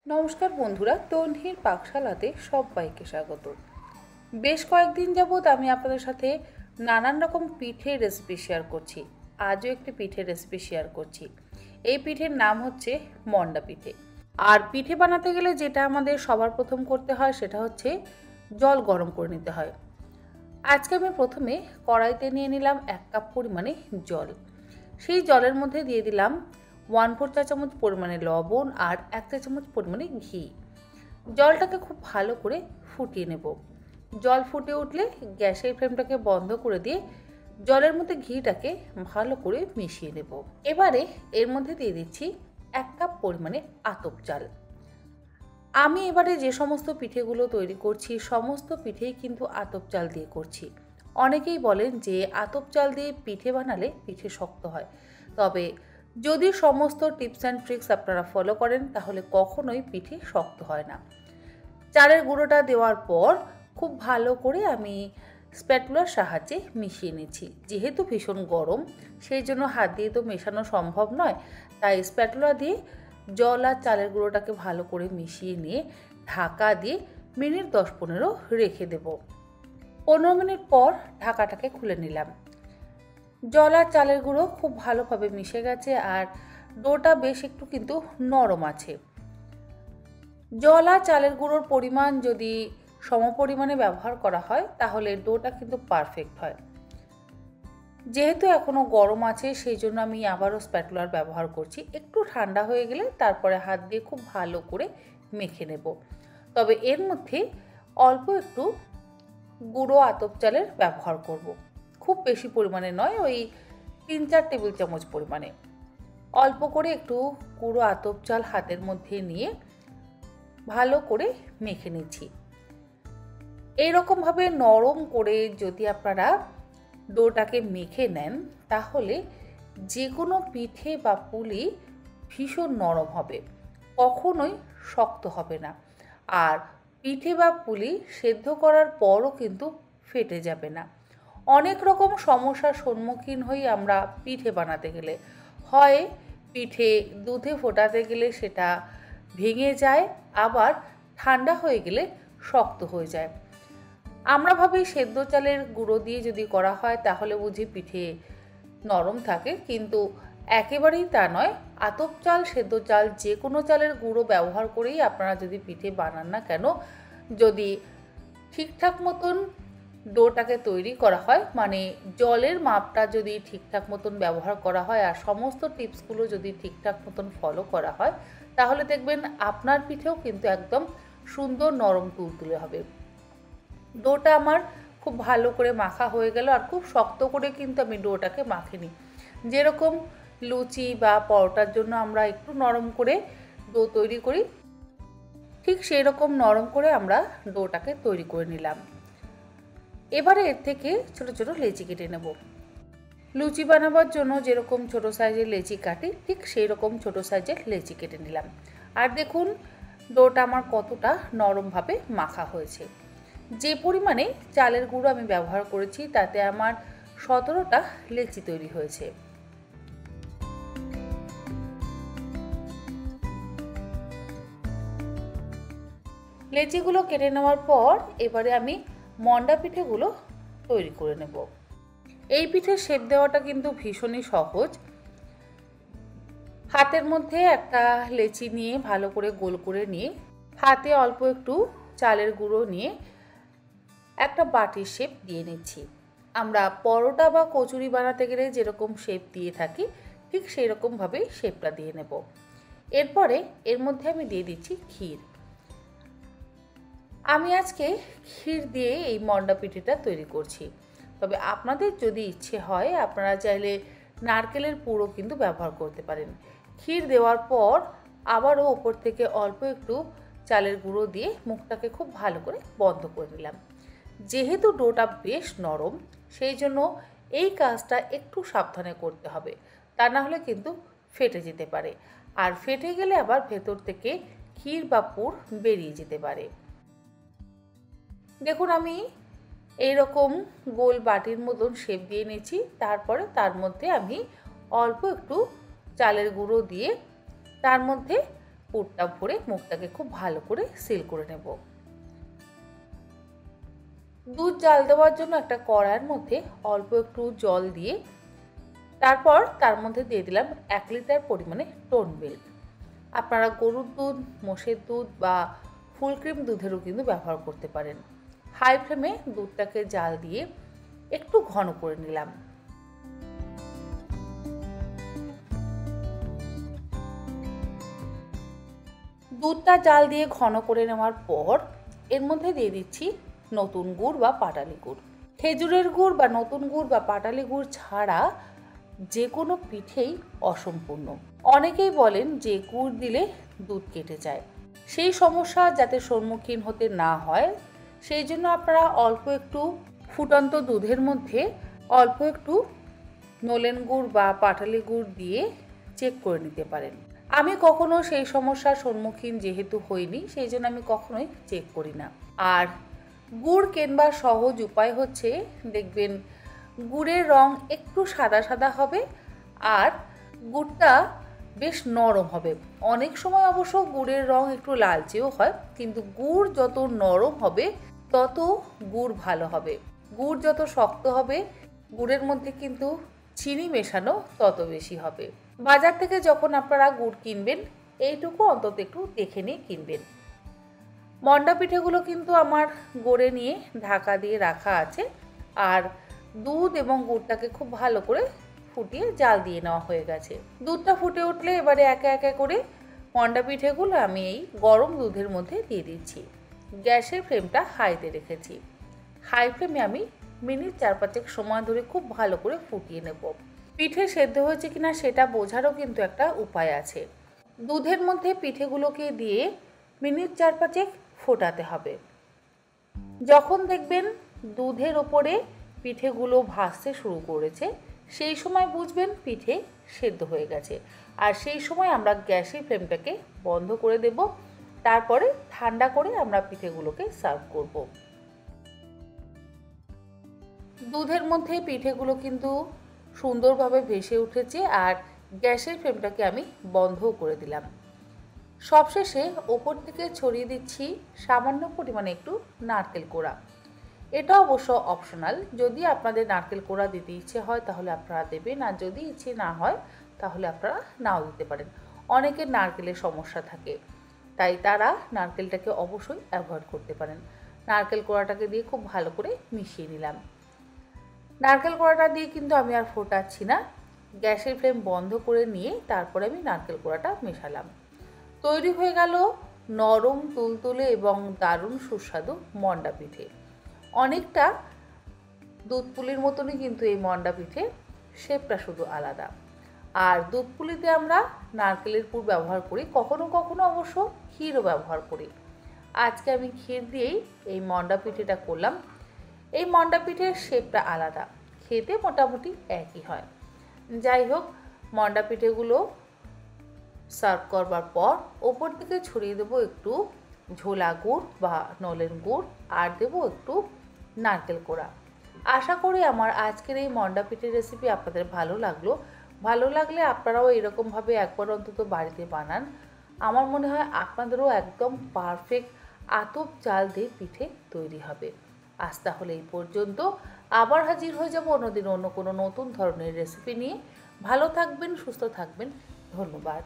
নমস্কার বন্ধুরা, তন্হির পাকশালাতে সবাইকে স্বাগত। বেশ কয়েকদিন যাবৎ আমি আপনাদের সাথে নানান রকম পিঠের রেসিপি শেয়ার করছি। আজও একটি পিঠের রেসিপি শেয়ার করছি। এই পিঠের নাম হচ্ছে মন্ডা পিঠে। আর পিঠে বানাতে গেলে যেটা আমাদের সবার প্রথম করতে হয় সেটা হচ্ছে জল গরম করে নিতে হয়। আজকে আমি প্রথমে কড়াইতে নিয়ে নিলাম 1 কাপ পরিমাণে জল। সেই জলের মধ্যে দিয়ে দিলাম 1/4 চা চামচ পরিমাণে লবণ আর 1 চা চামচ পরিমাণে ঘি। জলটাকে খুব ভালো করে ফুটিয়ে নেব। জল ফুটে উঠলে গ্যাসের ফ্লেমটাকে বন্ধ করে দিয়ে জলের মধ্যে ঘিটাকে ভালো করে মিশিয়ে নেব। এবারে এর মধ্যে দিয়ে দিচ্ছি 1 কাপ পরিমাণে আতপ চাল। আমি এবারে যে সমস্ত পিঠেগুলো তৈরি করছি সমস্ত পিঠেই কিন্তু আতপ চাল দিয়ে করছি। অনেকেই বলেন যে আতপ চাল দিয়ে পিঠে বানালে পিঠে শক্ত হয়, তবে যদি সমস্ত টিপস অ্যান্ড ট্রিক্স আপনারা ফলো করেন তাহলে কখনোই পিঠে শক্ত হয় না। চালের গুঁড়োটা দেওয়ার পর খুব ভালো করে আমি স্প্যাটুলার সাহায্যে মিশিয়ে নিচ্ছি। যেহেতু ভীষণ গরম সেই জন্য হাত দিয়ে তো মেশানো সম্ভব নয়, তাই স্প্যাটুলা দিয়ে জল আর চালের গুঁড়োটাকে ভালো করে মিশিয়ে নিয়ে ঢাকা দিয়ে মিনিট 10-15 রেখে দেব। 15 মিনিট পর ঢাকাটাকে খুলে নিলাম। জল আর চালের গুঁড়ো খুব ভালোভাবে মিশে গেছে আর ডোটা বেশ একটু কিন্তু নরম আছে। জল আর চালের গুঁড়োর পরিমাণ যদি সমপরিমাণে ব্যবহার করা হয় তাহলে ডোটা কিন্তু পারফেক্ট হয়। যেহেতু এখনও গরম আছে সেই জন্য আমি আবারও স্প্যাটুলার ব্যবহার করছি। একটু ঠান্ডা হয়ে গেলে তারপরে হাত দিয়ে খুব ভালো করে মেখে নেব। তবে এর মধ্যে অল্প একটু গুঁড়ো আতপ চালের ব্যবহার করব। খুব বেশি পরিমাণে নয়, ওই 3-4 টেবিল চামচ পরিমাণে অল্প করে একটু গুঁড়ো আতপ চাল হাতের মধ্যে নিয়ে ভালো করে মেখে নিচ্ছি। এইরকমভাবে নরম করে যদি আপনারা ডোটাকে মেখে নেন তাহলে যে কোনো পিঠে বা পুলি ভীষণ নরম হবে, কখনোই শক্ত হবে না। আর পিঠে বা পুলি সেদ্ধ করার পরও কিন্তু ফেটে যাবে না। অনেক রকম সমস্যার সম্মুখীন হই আমরা পিঠে বানাতে গেলে। হয় পিঠে দুধে ফোটাতে গেলে সেটা ভেঙে যায়, আবার ঠান্ডা হয়ে গেলে শক্ত হয়ে যায়। আমরা ভাবি সেদ্ধ চালের গুঁড়ো দিয়ে যদি করা হয় তাহলে বুঝি পিঠে নরম থাকে, কিন্তু একেবারেই তা নয়। আতপ চাল, সেদ্ধ চাল, যে কোনো চালের গুঁড়ো ব্যবহার করেই আপনারা যদি পিঠে বানান না কেন, যদি ঠিকঠাক মতন ডোটাকে তৈরি করা হয়, মানে জলের মাপটা যদি ঠিকঠাক মতন ব্যবহার করা হয় আর সমস্ত টিপসগুলো যদি ঠিকঠাক মতন ফলো করা হয় তাহলে দেখবেন আপনার পিঠেও কিন্তু একদম সুন্দর নরম তুলতুলে হবে। ডোটা আমার খুব ভালো করে মাখা হয়ে গেল আর খুব শক্ত করে কিন্তু আমি ডোটাকে মাখিনি। যেরকম লুচি বা পরোটার জন্য আমরা একটু নরম করে ডো তৈরি করি, ঠিক সেই রকম নরম করে আমরা ডোটাকে তৈরি করে নিলাম। এবারে এর থেকে ছোট ছোট লেচি কেটে নেব। লুচি বানাবার জন্য যেরকম ছোট সাইজের লেচি কাটি ঠিক সেই রকম ছোট সাইজের লেচি কেটে নিলাম। আর দেখুন ডোটা আমার কতটা নরমভাবে মাখা হয়েছে। যে পরিমাণে চালের গুঁড়ো আমি ব্যবহার করেছি তাতে আমার 17টা লেচি তৈরি হয়েছে। লেচিগুলো কেটে নেওয়ার পর এবারে আমি মন্ডা পিঠেগুলো তৈরি করে নেব। এই পিঠের শেপ দেওয়াটা কিন্তু ভীষণই সহজ। হাতের মধ্যে একটা লেচি নিয়ে ভালো করে গোল করে নিয়ে হাতে অল্প একটু চালের গুঁড়ো নিয়ে একটা বাটির শেপ দিয়ে নিচ্ছি। আমরা পরোটা বা কচুরি বানাতে গেলে যেরকম শেপ দিয়ে থাকি ঠিক সেই রকমভাবেই শেপটা দিয়ে নেব। এরপরে এর মধ্যে আমি দিয়ে দিচ্ছি ক্ষীর। আমি আজকে ক্ষীর দিয়ে এই মন্ডা পিঠেটা তৈরি করছি, তবে আপনাদের যদি ইচ্ছে হয় আপনারা চাইলে নারকেলের পুরও কিন্তু ব্যবহার করতে পারেন। ক্ষীর দেওয়ার পর আবারও ওপর থেকে অল্প একটু চালের গুঁড়ো দিয়ে মুখটাকে খুব ভালো করে বন্ধ করে নিলাম। যেহেতু ডোটা বেশ নরম সেই জন্য এই কাজটা একটু সাবধানে করতে হবে, তা না হলে কিন্তু ফেটে যেতে পারে, আর ফেটে গেলে আবার ভেতর থেকে ক্ষীর বা পুর বেরিয়ে যেতে পারে। দেখুন আমি এইরকম গোল বাটির মতন শেপ দিয়ে নিয়েছি। তারপরে তার মধ্যে আমি অল্প একটু চালের গুঁড়ো দিয়ে তার মধ্যে পুরটা ভরে মুখটাকে খুব ভালো করে সিল করে নেব। দুধ জাল দেওয়ার জন্য একটা কড়াইয়ের মধ্যে অল্প একটু জল দিয়ে তারপর তার মধ্যে দিয়ে দিলাম 1 লিটার পরিমাণে টোন মিল্ক। আপনারা গরুর দুধ, মোষের দুধ বা ফুল ক্রিম দুধেরও কিন্তু ব্যবহার করতে পারেন। হাই ফ্লেমে দুধটাকে জাল দিয়ে একটু ঘন করে নিলাম। দুধটা জাল দিয়ে ঘন করে নেওয়ার পর এর মধ্যে দিয়ে দিচ্ছি নতুন গুড় বা পাটালি গুড়। খেজুরের গুড় বা নতুন গুড় বা পাটালি গুড় ছাড়া যে কোনো পিঠেই অসম্পূর্ণ। অনেকেই বলেন যে গুড় দিলে দুধ কেটে যায়, সেই সমস্যা যাতে সম্মুখীন হতে না হয় সেই জন্য আপনারা অল্প একটু ফুটন্ত দুধের মধ্যে অল্প একটু নলেন গুড় বা পাটালি গুড় দিয়ে চেক করে নিতে পারেন। আমি কখনো সেই সমস্যার সম্মুখীন যেহেতু হইনি সেই জন্য আমি কখনোই চেক করি না। আর গুড় কেনবার সহজ উপায় হচ্ছে, দেখবেন গুড়ের রং একটু সাদা সাদা হবে আর গুড়টা বেশ নরম হবে। অনেক সময় অবশ্য গুড়ের রং একটু লালচেও হয়, কিন্তু গুড় যত নরম হবে তত গুড় ভালো হবে। গুড় যত শক্ত হবে গুড়ের মধ্যে কিন্তু চিনি মেশানো তত বেশি হবে। বাজার থেকে যখন আপনারা গুড় কিনবেন এইটুকু অন্তত একটু দেখে নিয়ে কিনবেন। মন্ডা পিঠেগুলো কিন্তু আমার গড়ে নিয়ে ঢাকা দিয়ে রাখা আছে আর দুধ এবং গুড়টাকে খুব ভালো করে ফুটিয়ে জাল দিয়ে নেওয়া হয়ে গেছে। দুধটা ফুটে উঠলে এবারে একে একে করে মন্ডা পিঠেগুলো আমি এই গরম দুধের মধ্যে দিয়ে দিচ্ছি। গ্যাসের ফ্লেমটা হাইতে রেখেছি। হাই ফ্লেমে আমি মিনিট 4-5 সময় ধরে খুব ভালো করে ফুটিয়ে নেব। পিঠে সেদ্ধ হয়েছে কিনা সেটা বোঝারও কিন্তু একটা উপায় আছে। দুধের মধ্যে পিঠেগুলোকে দিয়ে মিনিট 4-5 ফোটাতে হবে। যখন দেখবেন দুধের ওপরে পিঠেগুলো ভাসতে শুরু করেছে সেই সময় বুঝবেন পিঠে সেদ্ধ হয়ে গেছে। আর সেই সময় আমরা গ্যাসের ফ্লেমটাকে বন্ধ করে দেব। তারপরে ঠান্ডা করে আমরা পিঠেগুলোকে সার্ভ করব। দুধের মধ্যে পিঠেগুলো কিন্তু সুন্দরভাবে ভেসে উঠেছে আর গ্যাসের ফ্লেমটাকে আমি বন্ধও করে দিলাম। সবশেষে ওপর থেকে ছড়িয়ে দিচ্ছি সামান্য পরিমাণে একটু নারকেল কোড়া। এটা অবশ্য অপশনাল, যদি আপনাদের নারকেল কোড়া দিতে ইচ্ছে হয় তাহলে আপনারা দেবেন, আর যদি ইচ্ছে না হয় তাহলে আপনারা নাও দিতে পারেন। অনেকের নারকেলের সমস্যা থাকে, তাই তারা নারকেলটাকে অবশ্যই অ্যাভয়েড করতে পারেন। নারকেল কোড়াটাকে দিয়ে খুব ভালো করে মিশিয়ে নিলাম। নারকেল কোড়াটা দিয়ে কিন্তু আমি আর ফোটাচ্ছি না, গ্যাসের ফ্লেম বন্ধ করে নিয়ে তারপরে আমি নারকেল কোড়াটা মেশালাম। তৈরি হয়ে গেল নরম তুলতুলে এবং দারুণ সুস্বাদু মন্ডা পিঠে। অনেকটা দুধ পুলির মতনই কিন্তু এই মন্ডা পিঠে, শেপটা শুধু আলাদা। আর দুধ পুলিতে আমরা নারকেলের পুর ব্যবহার করি, কখনো কখনো অবশ্য ক্ষীরও ব্যবহার করি। আজকে আমি ক্ষীর দিয়েই এই মন্ডা পিঠেটা করলাম। এই মন্ডা পিঠের শেপটা আলাদা, খেতে মোটামুটি একই হয়। যাই হোক, মন্ডা পিঠেগুলো সার্ভ করবার পর ওপর থেকে ছড়িয়ে দেবো একটু ঝোলা গুড় বা নলেন গুড় আর দেবো একটু নারকেল কোড়া। আশা করি আমার আজকের এই মন্ডা পিঠের রেসিপি আপনাদের ভালো লাগলো। ভালো লাগলে আপনারাও এরকমভাবে একবার অন্তত বাড়িতে বানান। আমার মনে হয় আপনাদেরও একদম পারফেক্ট আতপ চাল দিয়ে পিঠে তৈরি হবে। আজ তাহলে এই পর্যন্ত, আবার হাজির হয়ে যাব অন্যদিন অন্য কোনো নতুন ধরনের রেসিপি নিয়ে। ভালো থাকবেন, সুস্থ থাকবেন, ধন্যবাদ।